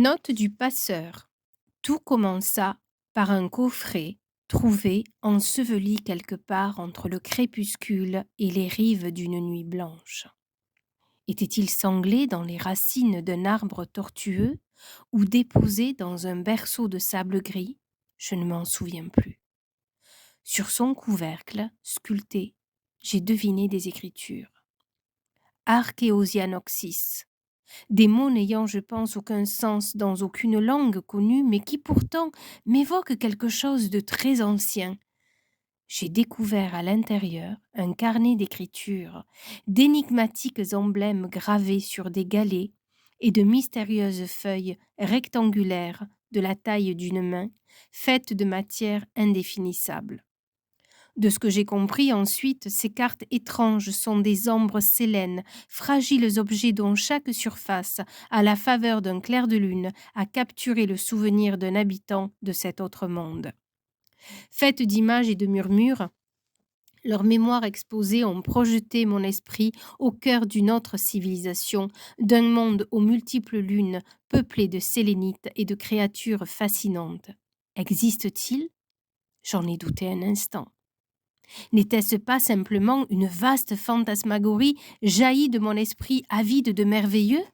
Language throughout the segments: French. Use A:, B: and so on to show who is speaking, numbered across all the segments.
A: Note du passeur. Tout commença par un coffret trouvé enseveli quelque part entre le crépuscule et les rives d'une nuit blanche. Était-il sanglé dans les racines d'un arbre tortueux ou déposé dans un berceau de sable gris? Je ne m'en souviens plus. Sur son couvercle, sculpté, j'ai deviné des écritures. Archéosianoxis. Des mots n'ayant, je pense, aucun sens dans aucune langue connue, mais qui pourtant m'évoquent quelque chose de très ancien. J'ai découvert à l'intérieur un carnet d'écriture, d'énigmatiques emblèmes gravés sur des galets et de mystérieuses feuilles rectangulaires de la taille d'une main, faites de matière indéfinissable. De ce que j'ai compris ensuite, ces cartes étranges sont des ombres sélènes, fragiles objets dont chaque surface, à la faveur d'un clair de lune, a capturé le souvenir d'un habitant de cet autre monde. Faites d'images et de murmures, leurs mémoires exposées ont projeté mon esprit au cœur d'une autre civilisation, d'un monde aux multiples lunes, peuplé de sélénites et de créatures fascinantes. Existe-t-il? J'en ai douté un instant. N'était-ce pas simplement une vaste fantasmagorie jaillie de mon esprit avide de merveilleux?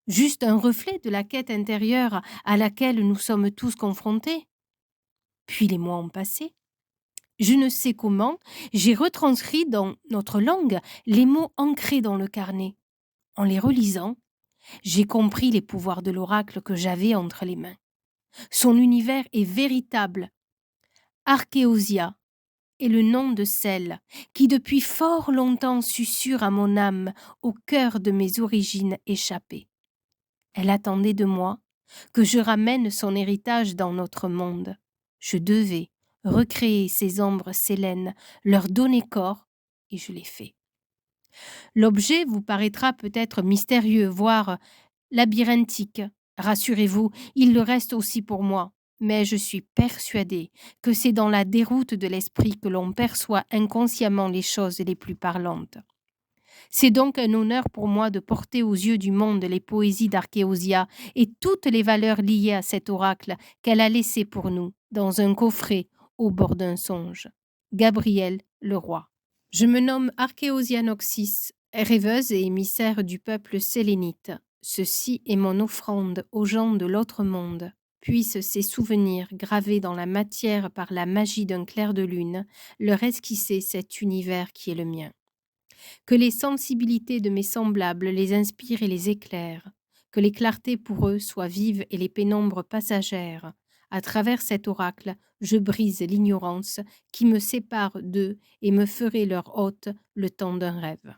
A: Juste un reflet de la quête intérieure à laquelle nous sommes tous confrontés? Puis les mois ont passé. Je ne sais comment, j'ai retranscrit dans notre langue les mots ancrés dans le carnet. En les relisant, j'ai compris les pouvoirs de l'oracle que j'avais entre les mains. Son univers est véritable. Archéosia est le nom de celle qui depuis fort longtemps susurre à mon âme au cœur de mes origines échappées. Elle attendait de moi que je ramène son héritage dans notre monde. Je devais recréer ces ombres sélènes, leur donner corps, et je l'ai fait. L'objet vous paraîtra peut-être mystérieux, voire labyrinthique. Rassurez-vous, il le reste aussi pour moi. Mais je suis persuadée que c'est dans la déroute de l'esprit que l'on perçoit inconsciemment les choses les plus parlantes. C'est donc un honneur pour moi de porter aux yeux du monde les poésies d'Archéosia et toutes les valeurs liées à cet oracle qu'elle a laissé pour nous dans un coffret au bord d'un songe. Gabriel le roi. Je me nomme Archéosianoxis, rêveuse et émissaire du peuple sélénite. Ceci est mon offrande aux gens de l'autre monde. Puissent ces souvenirs, gravés dans la matière par la magie d'un clair de lune, leur esquisser cet univers qui est le mien. Que les sensibilités de mes semblables les inspirent et les éclairent, que les clartés pour eux soient vives et les pénombres passagères. À travers cet oracle, je brise l'ignorance qui me sépare d'eux et me ferai leur hôte le temps d'un rêve.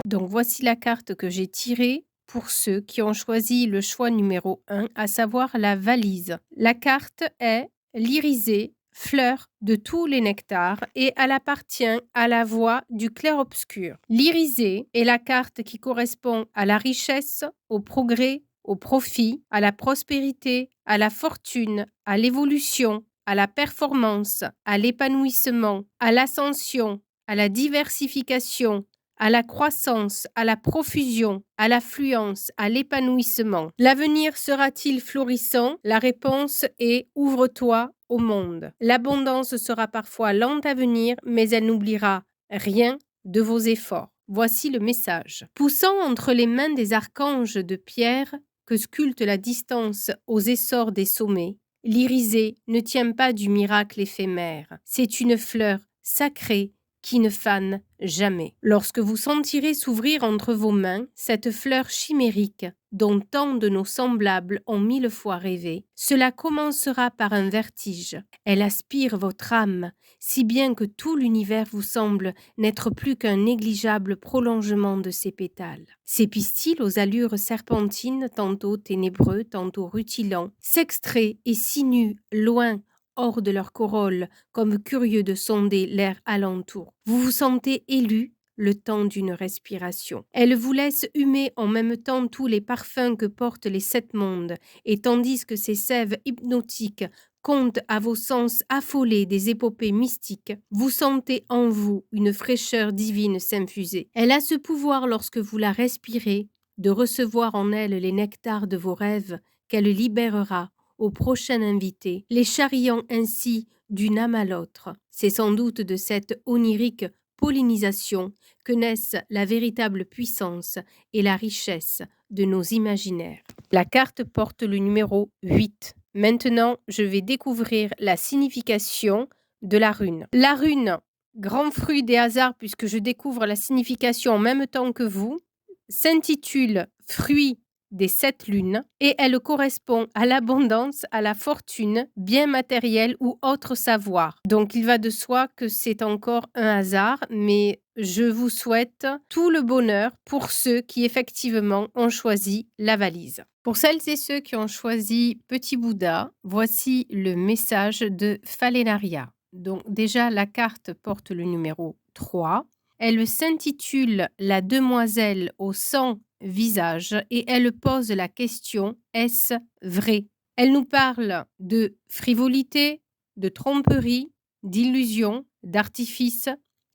A: Donc voici la carte que j'ai tirée pour ceux qui ont choisi le choix numéro 1, à savoir la valise. La carte est l'irisée, fleur de tous les nectars, et elle appartient à la voie du clair-obscur. L'irisée est la carte qui correspond à la richesse, au progrès, au profit, à la prospérité, à la fortune, à l'évolution, à la performance, à l'épanouissement, à l'ascension, à la diversification, à la croissance, à la profusion, à l'affluence, à l'épanouissement. L'avenir sera-t-il florissant? La réponse est ouvre-toi au monde. L'abondance sera parfois lente à venir, mais elle n'oubliera rien de vos efforts. Voici le message. Poussant entre les mains des archanges de pierre que sculpte la distance aux essors des sommets, l'irisée ne tient pas du miracle éphémère. C'est une fleur sacrée qui ne fane jamais. Lorsque vous sentirez s'ouvrir entre vos mains cette fleur chimérique dont tant de nos semblables ont mille fois rêvé, cela commencera par un vertige. Elle aspire votre âme, si bien que tout l'univers vous semble n'être plus qu'un négligeable prolongement de ses pétales. Ces pistils aux allures serpentines, tantôt ténébreux, tantôt rutilants, s'extraient et sinuent loin hors de leur corolle, comme curieux de sonder l'air alentour. Vous vous sentez élu le temps d'une respiration. Elle vous laisse humer en même temps tous les parfums que portent les sept mondes, et tandis que ces sèves hypnotiques content à vos sens affolés des épopées mystiques, vous sentez en vous une fraîcheur divine s'infuser. Elle a ce pouvoir lorsque vous la respirez, de recevoir en elle les nectars de vos rêves qu'elle libérera au prochain invité, les charriant ainsi d'une âme à l'autre. C'est sans doute de cette onirique pollinisation que naissent la véritable puissance et la richesse de nos imaginaires. La carte porte le numéro 8. Maintenant, je vais découvrir la signification de la rune. La rune, grand fruit des hasards puisque je découvre la signification en même temps que vous, s'intitule Fruit des 7 lunes et elle correspond à l'abondance, à la fortune, bien matériel ou autre savoir. Donc il va de soi que c'est encore un hasard, mais je vous souhaite tout le bonheur pour ceux qui effectivement ont choisi la valise. Pour celles et ceux qui ont choisi Petit Bouddha, voici le message de Falénaria. Donc déjà la carte porte le numéro 3. Elle s'intitule La demoiselle au 100 visage et elle pose la question est-ce vrai? Elle nous parle de frivolité, de tromperie, d'illusion, d'artifice,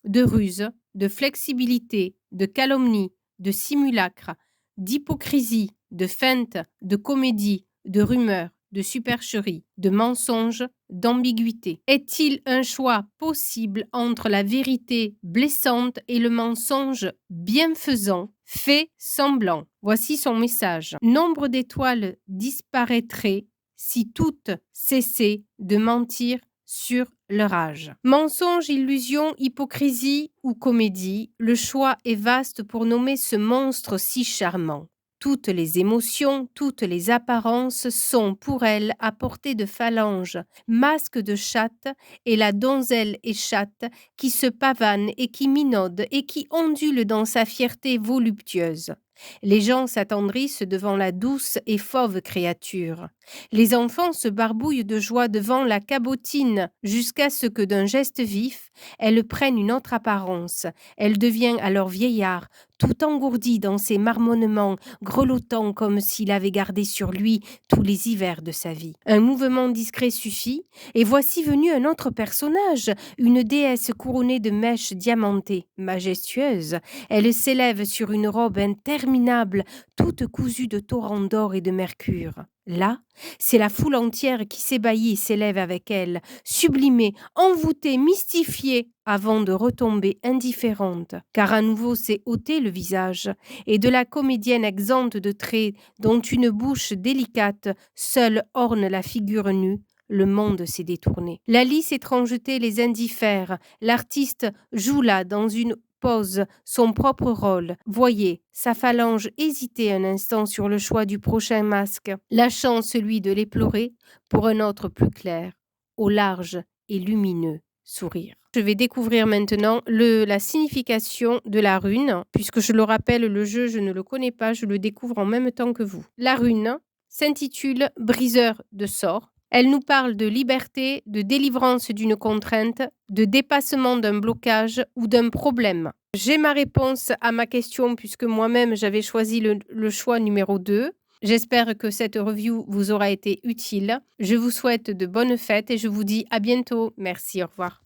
A: de ruse, de flexibilité, de calomnie, de simulacre, d'hypocrisie, de feinte, de comédie, de rumeur, de supercherie, de mensonge, d'ambiguïté. Est-il un choix possible entre la vérité blessante et le mensonge bienfaisant, fait semblant? Voici son message. Nombre d'étoiles disparaîtraient si toutes cessaient de mentir sur leur âge. Mensonge, illusion, hypocrisie ou comédie, le choix est vaste pour nommer ce monstre si charmant. Toutes les émotions, toutes les apparences sont pour elle à portée de phalange, masque de chatte et la donzelle et chatte qui se pavane et qui minaude et qui ondule dans sa fierté voluptueuse. Les gens s'attendrissent devant la douce et fauve créature. Les enfants se barbouillent de joie devant la cabotine jusqu'à ce que d'un geste vif, elle prenne une autre apparence. Elle devient alors vieillard, tout engourdi dans ses marmonnements, grelottant comme s'il avait gardé sur lui tous les hivers de sa vie. Un mouvement discret suffit, et voici venu un autre personnage, une déesse couronnée de mèches diamantées, majestueuse. Elle s'élève sur une robe interminable, toute cousue de torrents d'or et de mercure. Là, c'est la foule entière qui s'ébahit et s'élève avec elle, sublimée, envoûtée, mystifiée, avant de retomber indifférente, car à nouveau s'est ôté le visage, et de la comédienne exempte de traits, dont une bouche délicate seule orne la figure nue, le monde s'est détourné. La lisse étrangeté les indiffère, l'artiste joue là dans une pose son propre rôle. Voyez, sa phalange hésitait un instant sur le choix du prochain masque, lâchant celui de l'éplorer pour un autre plus clair, au large et lumineux sourire. Je vais découvrir maintenant la signification de la rune, puisque je le rappelle, le jeu, je ne le connais pas, je le découvre en même temps que vous. La rune s'intitule Briseur de sorts. Elle nous parle de liberté, de délivrance d'une contrainte, de dépassement d'un blocage ou d'un problème. J'ai ma réponse à ma question puisque moi-même j'avais choisi le choix numéro 2. J'espère que cette review vous aura été utile. Je vous souhaite de bonnes fêtes et je vous dis à bientôt. Merci, au revoir.